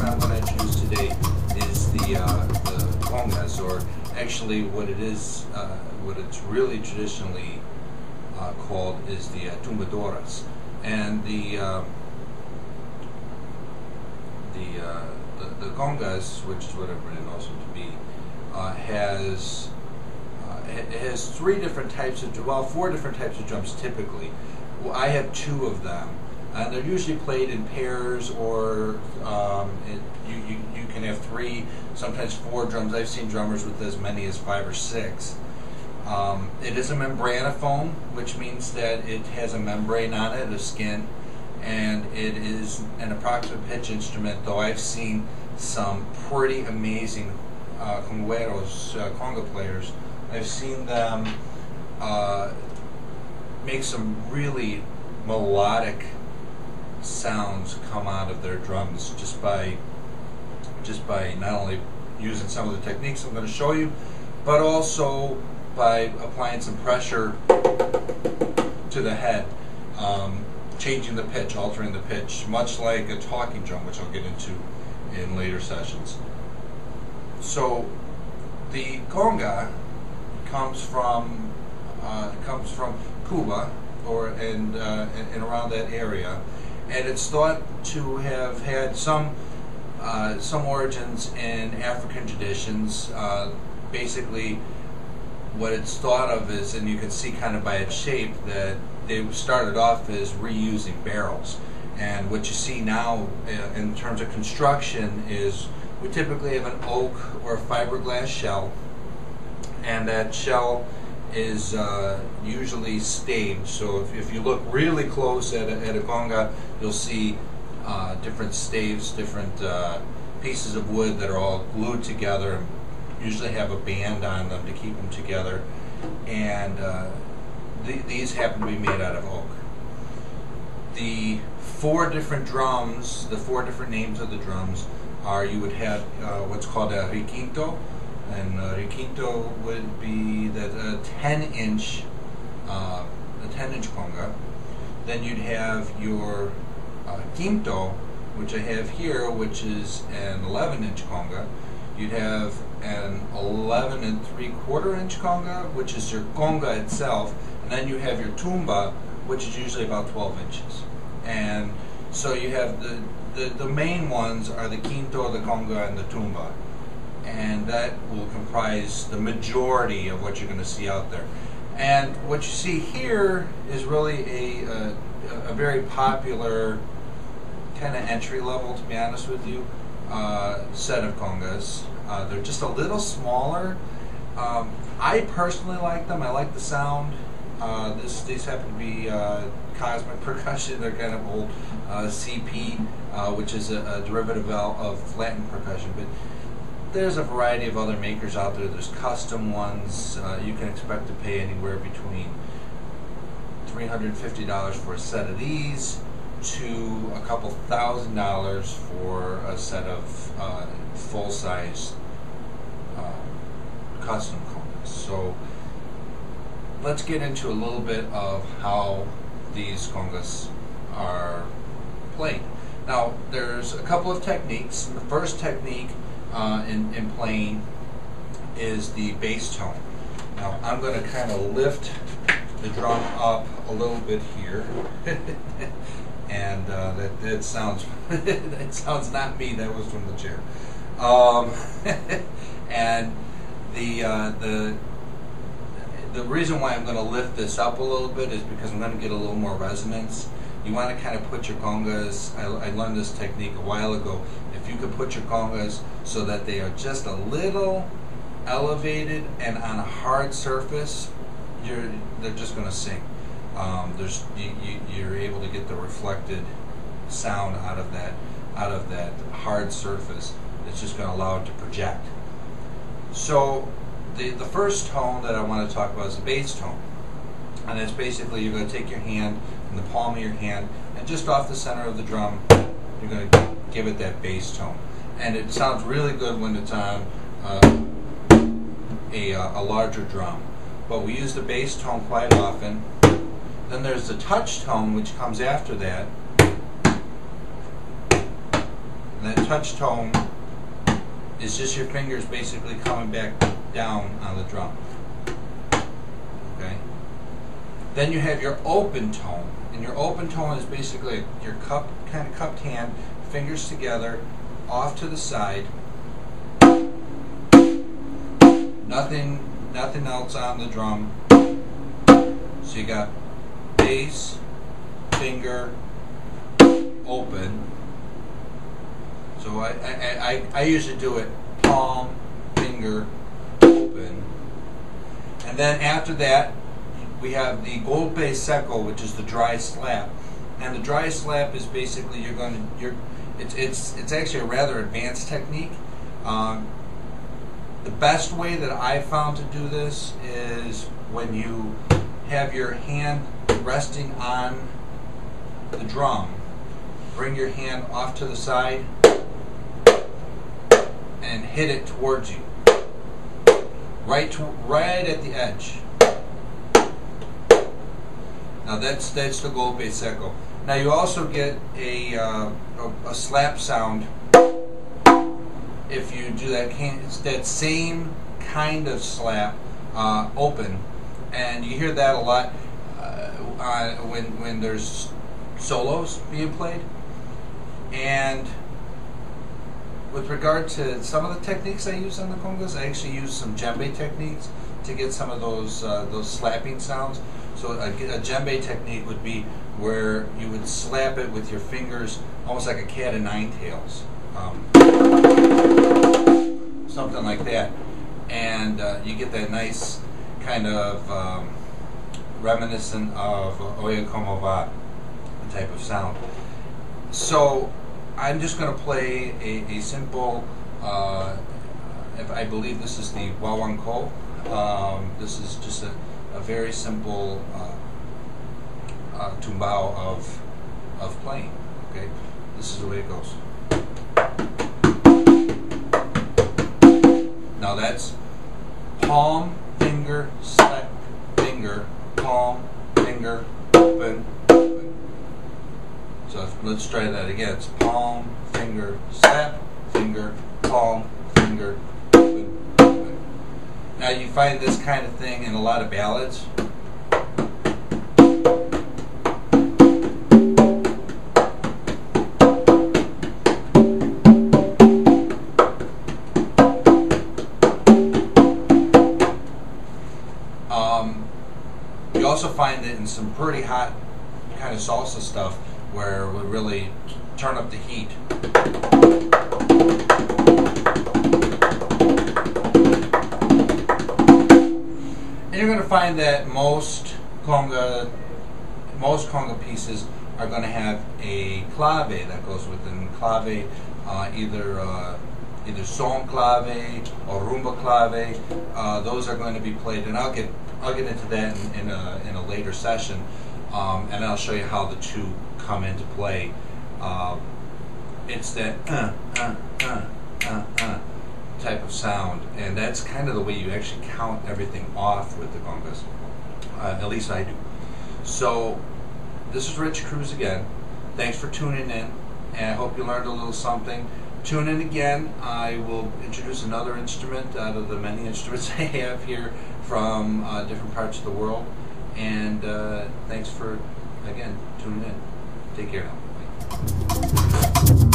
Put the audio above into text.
instrument I'm going to introduce today is the congas, or actually what it is, what it's really traditionally called is the tumbadoras. And the congas, which is what everybody knows it to be, has three different types of, well, four different types of drums typically. Well, I have two of them, and they're usually played in pairs, or you can have three, sometimes four drums. I've seen drummers with as many as 5 or 6. It is a membranophone, which means that it has a membrane on it, a skin, and it is an approximate pitch instrument, though I've seen some pretty amazing conga players. I've seen them make some really melodic sounds come out of their drums just by not only using some of the techniques I'm going to show you, but also by applying some pressure to the head, changing the pitch, altering the pitch, much like a talking drum, which I'll get into in later sessions. So the conga comes from Cuba, and around that area, and it's thought to have had some origins in African traditions. Basically, what it's thought of is, and you can see kind of by its shape, that they started off as reusing barrels. And what you see now in terms of construction is we typically have an oak or fiberglass shell, and that shell is usually staved. So if you look really close at a conga, you'll see different staves, different pieces of wood that are all glued together, and usually have a band on them to keep them together. And these happen to be made out of oak. The four different drums, the four different names of the drums are, you would have what's called a requinto, and requinto would be the 10-inch conga. Then you'd have your quinto, which I have here, which is an 11-inch conga. You'd have an 11 3/4-inch conga, which is your conga itself, and then you have your tumba, which is usually about 12 inches. And so you have the main ones are the quinto, the conga, and the tumba, and that will comprise the majority of what you're going to see out there. And what you see here is really a very popular kind of entry level, to be honest with you, set of congas. They're just a little smaller. I personally like them. I like the sound. These happen to be cosmic percussion. They're kind of old CP, which is a derivative of Latin percussion. But there's a variety of other makers out there. There's custom ones. You can expect to pay anywhere between $350 for a set of these to a couple $1,000 for a set of full-size custom congas. So let's get into a little bit of how these congas are played. Now, there's a couple of techniques. The first technique in playing is the bass tone. Now, I'm going to kind of lift the drum up a little bit here, and that sounds that sounds not me. That was from the chair. And the reason why I'm going to lift this up a little bit is because I'm going to get a little more resonance. You want to kind of put your congas, I learned this technique a while ago, if you could put your congas so that they are just a little elevated and on a hard surface, they're just going to sing. You're able to get the reflected sound out of that hard surface. It's just going to allow it to project. So the first tone that I want to talk about is the bass tone, and it's basically you're going to take your hand in the palm of your hand, and just off the center of the drum, you're going to give it that bass tone. And it sounds really good when it's on a larger drum. But we use the bass tone quite often. Then there's the touch tone, which comes after that. And that touch tone is just your fingers basically coming back down on the drum. Okay. Then you have your open tone, and your open tone is basically your kind of cupped hand, fingers together, off to the side. Nothing else on the drum. So you got bass, finger, open. So I usually do it palm, finger, open. And then after that, we have the golpe seco, which is the dry slap. And the dry slap is basically it's actually a rather advanced technique. The best way that I found to do this is when you have your hand resting on the drum. Bring your hand off to the side and hit it towards you, right at the edge. Now that's the golpe seco. Now you also get a slap sound if you do that same kind of slap open, and you hear that a lot when there's solos being played. And with regard to some of the techniques I use on the congas, I actually use some djembe techniques to get some of those slapping sounds. So a djembe technique would be where you would slap it with your fingers, almost like a cat o' nine tails, something like that, and you get that nice kind of reminiscent of Oye Como Va type of sound. So I'm just going to play a simple, I believe this is the Wawanko. This is just a very simple tumbao of playing. Okay, this is the way it goes. Now that's palm, finger, slap, finger, palm, finger, open, open. So let's try that again. It's palm, finger, slap, finger, palm, finger, open, open. Now you find this kind of thing in a lot of ballads. You also find it in some pretty hot kind of salsa stuff where we really turn up the heat. And you're going to find that most conga pieces are going to have a clave that goes with them. Clave, either son clave or rumba clave. Those are going to be played, and I'll get into that in a later session, and I'll show you how the two come into play. It's that type of sound, and that's kind of the way you actually count everything off with the congas. At least I do. So this is Rich Cruz again. Thanks for tuning in, and I hope you learned a little something. Tune in again. I will introduce another instrument out of the many instruments I have here from different parts of the world. And thanks for, again, tuning in. Take care now. Bye.